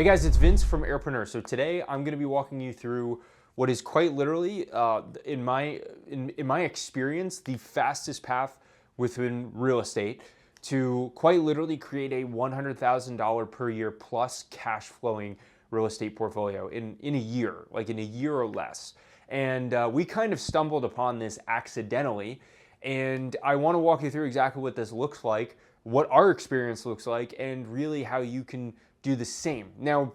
Hey guys, it's Vince from Airpreneur. So today I'm going to be walking you through what is quite literally, in my experience, the fastest path within real estate to quite literally create a $100,000 per year plus cash flowing real estate portfolio in a year, like in a year or less. And we kind of stumbled upon this accidentally, and I want to walk you through exactly what this looks like, what our experience looks like, and really how you can do the same. Now,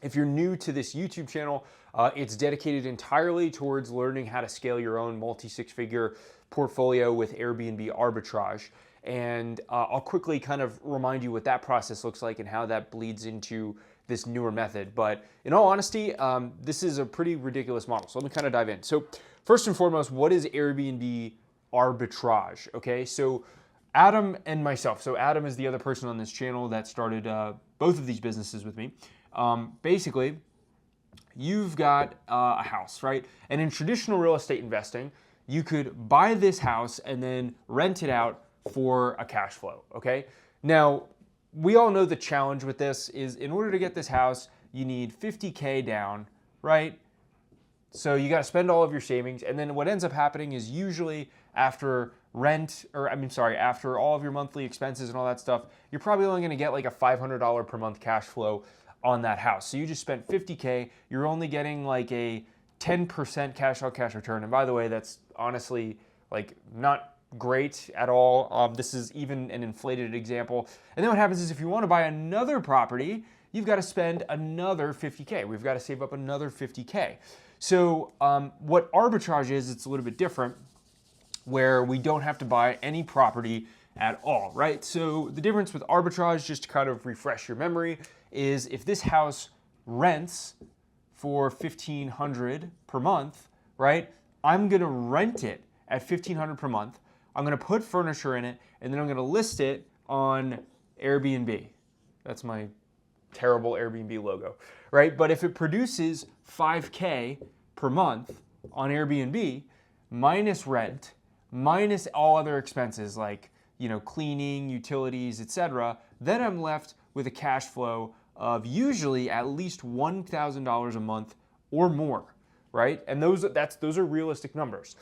if you're new to this YouTube channel, it's dedicated entirely towards learning how to scale your own multi-six-figure portfolio with Airbnb arbitrage. And I'll quickly kind of remind you what that process looks like and how that bleeds into this newer method. But in all honesty, this is a pretty ridiculous model. So let me kind of dive in. So first and foremost, what is Airbnb arbitrage? Okay, so Adam and myself. So Adam is the other person on this channel that started both of these businesses with me. Basically, you've got a house, right? And in traditional real estate investing, you could buy this house and then rent it out for a cash flow, okay? Now, we all know the challenge with this is in order to get this house, you need 50K down, right? So you got to spend all of your savings, and then what ends up happening is usually after after all of your monthly expenses and all that stuff, you're probably only going to get like a $500 per month cash flow on that house. So you just spent 50K, you're only getting like a 10% cash on cash return. And by the way, that's honestly like not great at all. This is even an inflated example. And then what happens is if you want to buy another property, you've got to spend another 50K. We've got to save up another 50K. So what arbitrage is, it's a little bit different, where we don't have to buy any property at all, right? So the difference with arbitrage, just to kind of refresh your memory, is if this house rents for $1,500 per month, right? I'm gonna rent it at $1,500 per month. I'm gonna put furniture in it, and then I'm gonna list it on Airbnb. That's my terrible Airbnb logo, right? But if it produces 5K per month on Airbnb, minus rent, minus all other expenses like, cleaning, utilities, etc., then I'm left with a cash flow of usually at least $1,000 a month or more, right? And those are realistic numbers.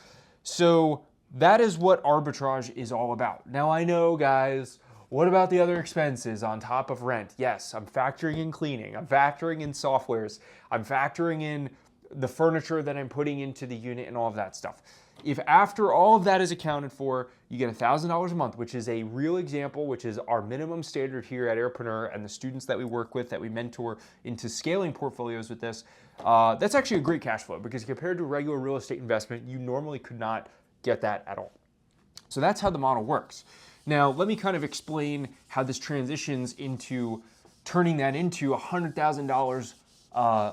So that is what arbitrage is all about. Now I know, guys, what about the other expenses on top of rent? Yes, I'm factoring in cleaning, I'm factoring in softwares, I'm factoring in the furniture that I'm putting into the unit and all of that stuff. If after all of that is accounted for, you get $1,000 a month, which is a real example, which is our minimum standard here at Airpreneur and the students that we work with, that we mentor into scaling portfolios with this, that's actually a great cash flow because compared to regular real estate investment, you normally could not get that at all. So that's how the model works. Now, let me kind of explain how this transitions into turning that into $100,000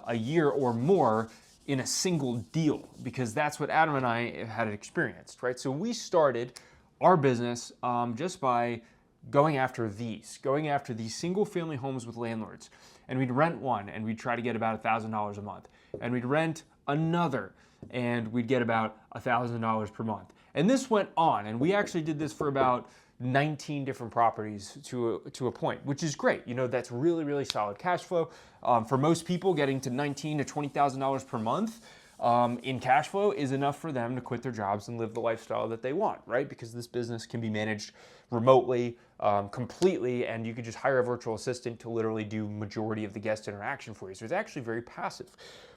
a year or more in a single deal, because that's what Adam and I had experienced, right? So we started our business just by going after these single family homes with landlords. And we'd rent one and we'd try to get about $1,000 a month. And we'd rent another and we'd get about $1,000 per month. And this went on, and we actually did this for about 19 different properties to a point, which is great. That's really, really solid cash flow. For most people, getting to $19,000 to $20,000 per month in cash flow is enough for them to quit their jobs and live the lifestyle that they want, right? Because this business can be managed remotely, completely, and you could just hire a virtual assistant to literally do majority of the guest interaction for you. So it's actually very passive.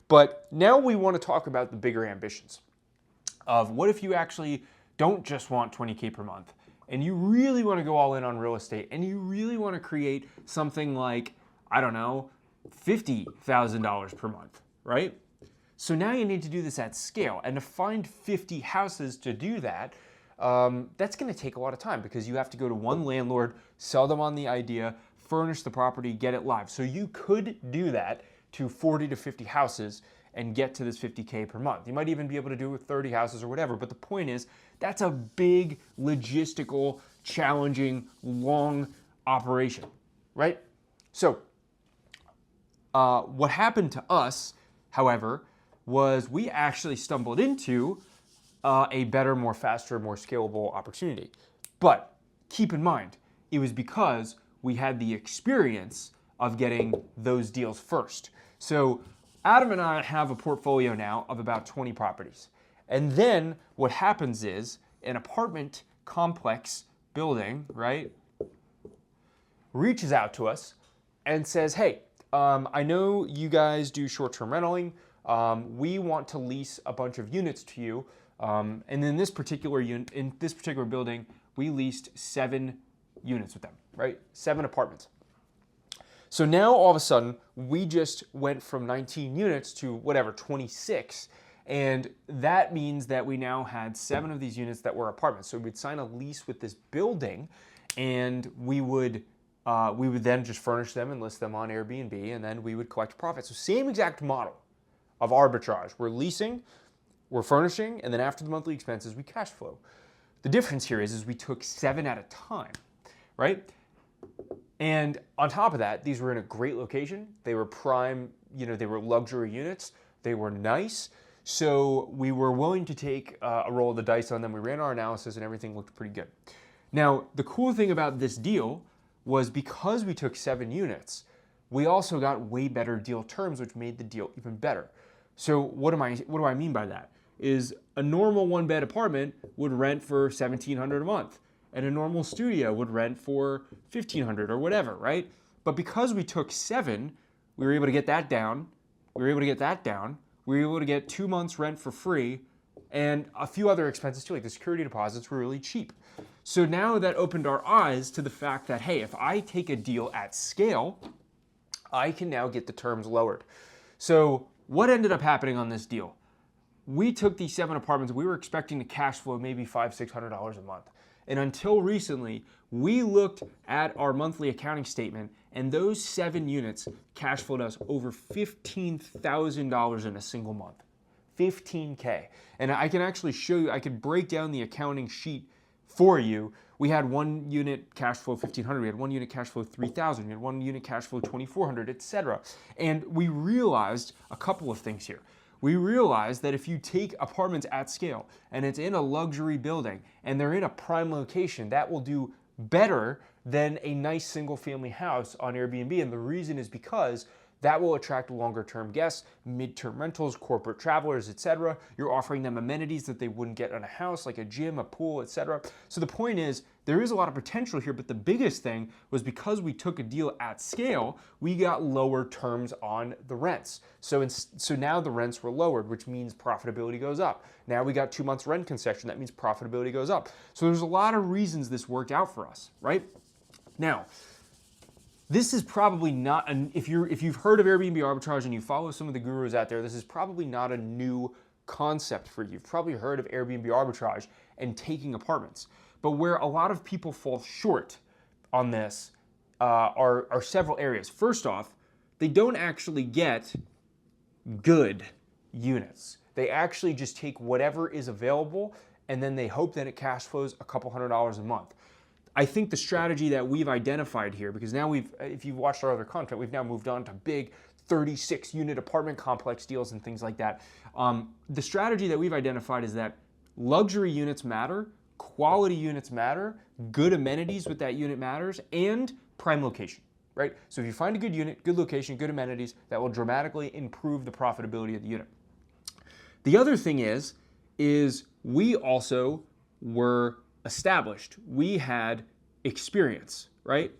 But now we want to talk about the bigger ambitions of what if you actually don't just want 20K per month, and you really want to go all in on real estate, and you really want to create something like, I don't know, $50,000 per month, right? So now you need to do this at scale. And to find 50 houses to do that, that's going to take a lot of time because you have to go to one landlord, sell them on the idea, furnish the property, get it live. So you could do that to 40 to 50 houses and get to this 50K per month. You might even be able to do it with 30 houses or whatever, but the point is, that's a big, logistical, challenging, long operation, right? So what happened to us, however, was we actually stumbled into a better, more faster, more scalable opportunity. But keep in mind, it was because we had the experience of getting those deals first. So Adam and I have a portfolio now of about 20 properties. And then what happens is an apartment complex building, right, reaches out to us and says, hey, I know you guys do short-term renting. We want to lease a bunch of units to you. And in this particular building, we leased 7 units with them, right? 7 apartments. So now all of a sudden, we just went from 19 units to whatever, 26. And that means that we now had 7 of these units that were apartments. So we'd sign a lease with this building, and we would then just furnish them and list them on Airbnb, and then we would collect profits. So same exact model of arbitrage. We're leasing, we're furnishing, and then after the monthly expenses, we cash flow. The difference here is we took 7 at a time, right? And on top of that, these were in a great location. They were prime, they were luxury units. They were nice. So we were willing to take a roll of the dice on them. We ran our analysis and everything looked pretty good. Now, the cool thing about this deal was because we took 7 units, we also got way better deal terms, which made the deal even better. So what do I mean by that? Is a normal 1-bed apartment would rent for $1,700 a month, and a normal studio would rent for $1,500 or whatever, right? But because we took 7, we were able to get that down. We were able to get 2 months rent for free, and a few other expenses too, like the security deposits were really cheap. So now that opened our eyes to the fact that, hey, if I take a deal at scale, I can now get the terms lowered. So what ended up happening on this deal? We took these 7 apartments. We were expecting to cash flow maybe $500-600 a month. And until recently, we looked at our monthly accounting statement, and those 7 units cash flowed us over $15,000 in a single month. $15K. And I can actually show you, I could break down the accounting sheet for you. We had 1 unit cash flow $1,500, we had 1 unit cash flow $3,000, we had 1 unit cash flow $2,400, etc. And we realized a couple of things here. We realized that if you take apartments at scale and it's in a luxury building and they're in a prime location, that will do better than a nice single family house on Airbnb. And the reason is because that will attract longer term guests, mid-term rentals, corporate travelers, etc. You're offering them amenities that they wouldn't get in a house, like a gym, a pool, etc. So the point is, there is a lot of potential here, but the biggest thing was because we took a deal at scale, we got lower terms on the rents. So now the rents were lowered, which means profitability goes up. Now we got 2 months rent concession, that means profitability goes up. So there's a lot of reasons this worked out for us, right? Now, this is probably not, if you've heard of Airbnb arbitrage and you follow some of the gurus out there, this is probably not a new concept for you. You've probably heard of Airbnb arbitrage and taking apartments. But where a lot of people fall short on this are several areas. First off, they don't actually get good units. They actually just take whatever is available and then they hope that it cash flows a couple $100s a month. I think the strategy that we've identified here, because now if you've watched our other content, we've now moved on to big 36 unit apartment complex deals and things like that. The strategy that we've identified is that luxury units matter, quality units matter, good amenities with that unit matters, and prime location, right? So if you find a good unit, good location, good amenities, that will dramatically improve the profitability of the unit. The other thing is we also were established. We had experience, right?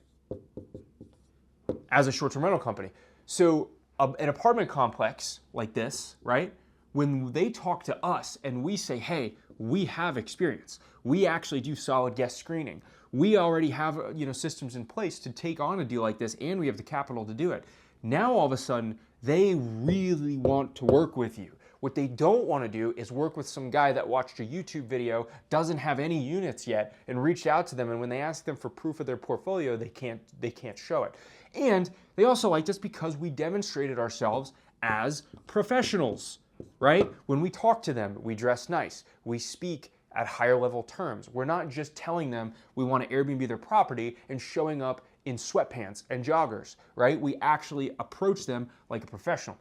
As a short-term rental company. So an apartment complex like this, right? When they talk to us and we say, hey, we have experience. We actually do solid guest screening. We already have systems in place to take on a deal like this, and we have the capital to do it. Now all of a sudden, they really want to work with you. What they don't want to do is work with some guy that watched a YouTube video, doesn't have any units yet, and reached out to them, and when they ask them for proof of their portfolio, they can't show it. And they also liked us because we demonstrated ourselves as professionals, right? When we talk to them, we dress nice. We speak at higher level terms. We're not just telling them we want to Airbnb their property and showing up in sweatpants and joggers, right? We actually approach them like a professional.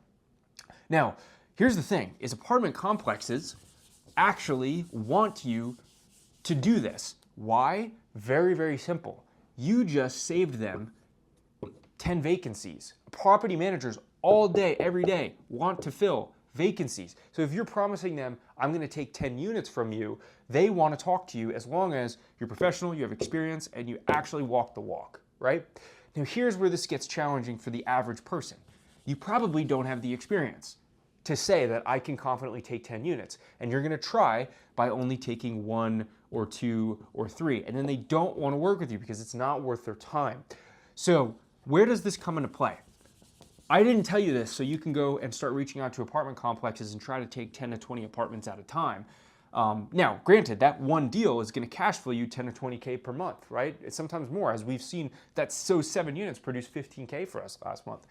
Now, here's the thing, is apartment complexes actually want you to do this. Why? Very, very simple. You just saved them 10 vacancies. Property managers all day, every day want to fill vacancies. So if you're promising them, I'm going to take 10 units from you, they want to talk to you as long as you're professional, you have experience, and you actually walk the walk, right? Now here's where this gets challenging for the average person. You probably don't have the experience to say that I can confidently take 10 units, and you're going to try by only taking 1 or 2 or 3, and then they don't want to work with you because it's not worth their time. So where does this come into play? I didn't tell you this so you can go and start reaching out to apartment complexes and try to take 10 to 20 apartments at a time. Now, granted, that one deal is going to cash flow you 10 to 20K per month, right? It's sometimes more, as we've seen that those 7 units produced 15K for us last month.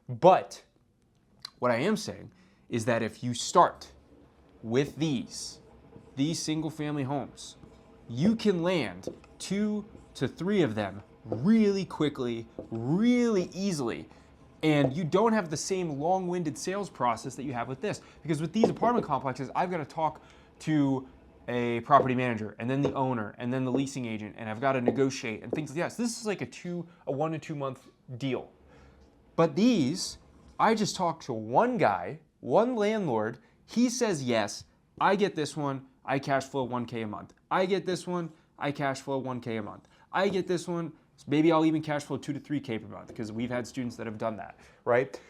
But what I am saying is that if you start with these single family homes, you can land 2 to 3 of them really quickly, really easily. And you don't have the same long-winded sales process that you have with this. Because with these apartment complexes, I've got to talk to a property manager, and then the owner, and then the leasing agent, and I've got to negotiate and things like that. So this is like a 1 to 2 month deal. But these, I just talked to one guy, one landlord, he says yes, I get this one, I cash flow 1K a month. I get this one, I cash flow 1K a month. I get this one, maybe I'll even cash flow 2 to 3K per month, because we've had students that have done that, right?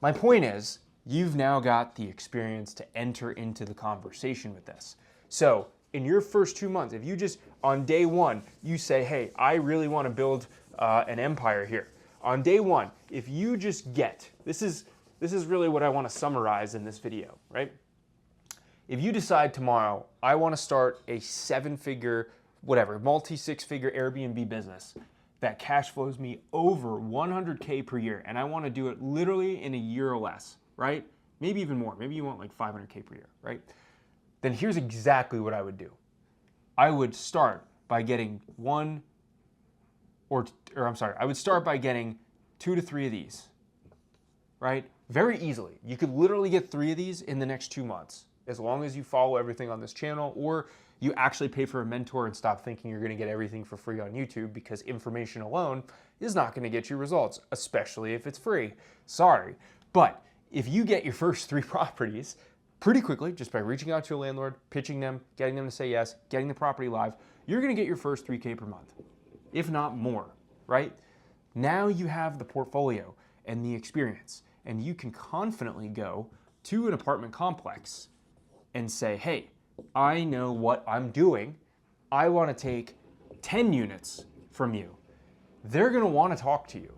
My point is, you've now got the experience to enter into the conversation with this. So in your first 2 months, if you just, on day 1, you say, hey, I really want to build an empire here. On day 1, if you just get, this is really what I want to summarize in this video, right? If you decide tomorrow, I want to start a 7-figure, whatever, multi-6-figure Airbnb business that cash flows me over 100K per year, and I want to do it literally in a year or less, right? Maybe even more. Maybe you want like 500K per year, right? Then here's exactly what I would do. I would start by getting I would start by getting 2 to 3 of these, right? Very easily. You could literally get 3 of these in the next 2 months, as long as you follow everything on this channel, or you actually pay for a mentor and stop thinking you're going to get everything for free on YouTube, because information alone is not going to get you results, especially if it's free. Sorry. But if you get your first 3 properties pretty quickly, just by reaching out to a landlord, pitching them, getting them to say yes, getting the property live, you're going to get your first 3K per month, if not more, right? Now you have the portfolio and the experience, and you can confidently go to an apartment complex and say, hey, I know what I'm doing. I want to take 10 units from you. They're going to want to talk to you.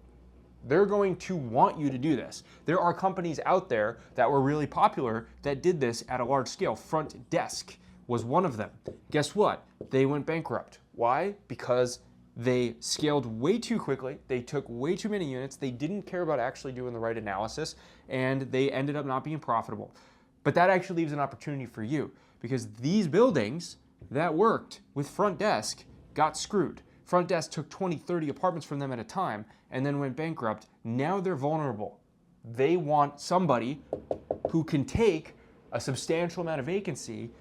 They're going to want you to do this. There are companies out there that were really popular that did this at a large scale. Front Desk was one of them. Guess what? They went bankrupt. Why? Because they scaled way too quickly. They took way too many units. They didn't care about actually doing the right analysis, and they ended up not being profitable. But that actually leaves an opportunity for you, because these buildings that worked with Front Desk got screwed. Front Desk took 20, 30 apartments from them at a time and then went bankrupt. Now they're vulnerable. They want somebody who can take a substantial amount of vacancy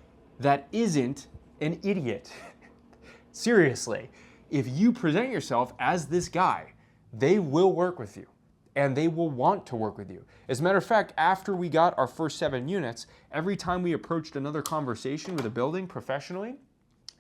that isn't an idiot. Seriously, if you present yourself as this guy, they will work with you, and they will want to work with you. As a matter of fact, after we got our first 7 units, every time we approached another conversation with a building professionally,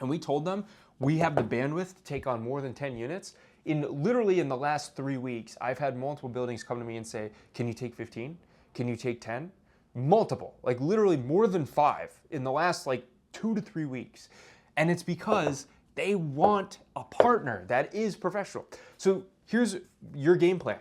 and we told them we have the bandwidth to take on more than 10 units, literally in the last 3 weeks, I've had multiple buildings come to me and say, can you take 15? Can you take 10? Multiple, like literally more than 5 in the last like 2 to 3 weeks. And it's because they want a partner that is professional. So here's your game plan.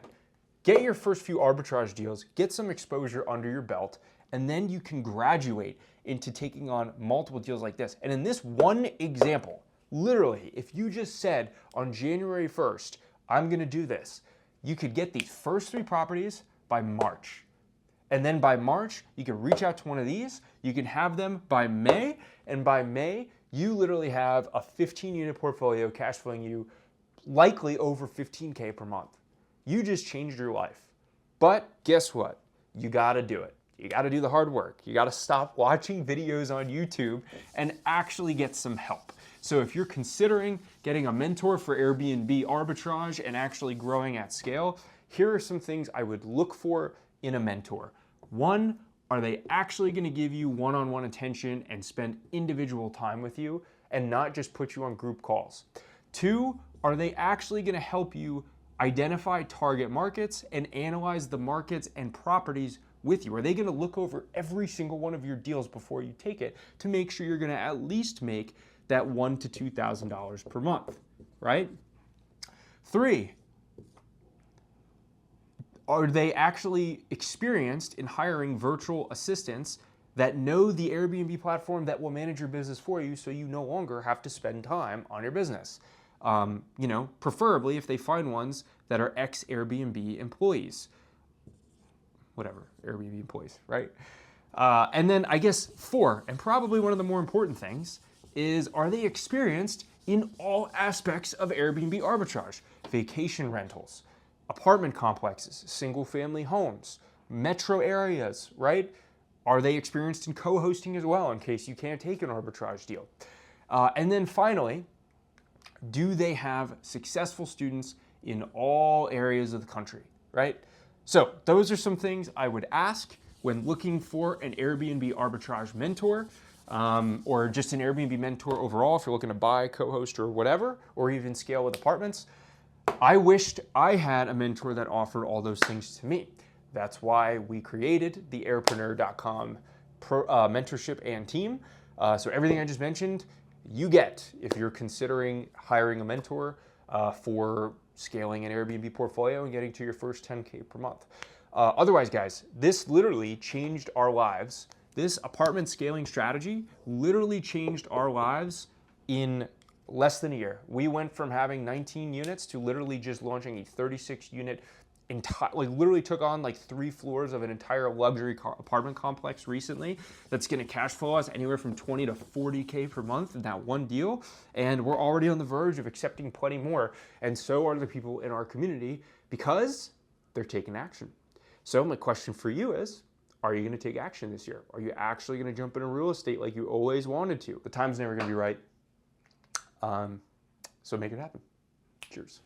Get your first few arbitrage deals, get some exposure under your belt, and then you can graduate into taking on multiple deals like this. And in this one example, literally, if you just said on January 1st, I'm gonna do this, you could get these first 3 properties by March. And then by March, you can reach out to one of these, you can have them by May, and by May, you literally have a 15-unit portfolio cash flowing you likely over 15K per month. You just changed your life. But guess what? You gotta do it. You gotta do the hard work. You gotta stop watching videos on YouTube and actually get some help. So if you're considering getting a mentor for Airbnb arbitrage and actually growing at scale, here are some things I would look for in a mentor. One, are they actually going to give you one-on-one attention and spend individual time with you and not just put you on group calls? Two, are they actually going to help you identify target markets and analyze the markets and properties with you? Are they going to look over every single one of your deals before you take it to make sure you're going to at least make that $1,000 to $2,000 per month, right? Three, are they actually experienced in hiring virtual assistants that know the Airbnb platform that will manage your business for you so you no longer have to spend time on your business? Preferably if they find ones that are ex-Airbnb employees. Whatever, Airbnb employees, right? And then I guess four, and probably one of the more important things, is are they experienced in all aspects of Airbnb arbitrage? Vacation rentals, apartment complexes, single family homes, metro areas, right? Are they experienced in co-hosting as well in case you can't take an arbitrage deal? And then finally, do they have successful students in all areas of the country, right? So those are some things I would ask when looking for an Airbnb arbitrage mentor, or just an Airbnb mentor overall if you're looking to buy, co-host, or whatever, or even scale with apartments. I wished I had a mentor that offered all those things to me. That's why we created the airpreneur.com mentorship and team. So everything I just mentioned, you get if you're considering hiring a mentor for scaling an Airbnb portfolio and getting to your first 10K per month. Otherwise, guys, this literally changed our lives. This apartment scaling strategy literally changed our lives in less than a year. We went from having 19 units to literally just launching a 36 unit, literally took on like 3 floors of an entire luxury apartment complex recently that's going to cash flow us anywhere from 20 to 40K per month in that one deal. And we're already on the verge of accepting plenty more. And so are the people in our community because they're taking action. So my question for you is, are you going to take action this year? Are you actually going to jump into real estate like you always wanted to? The time's never going to be right. So make it happen. Cheers.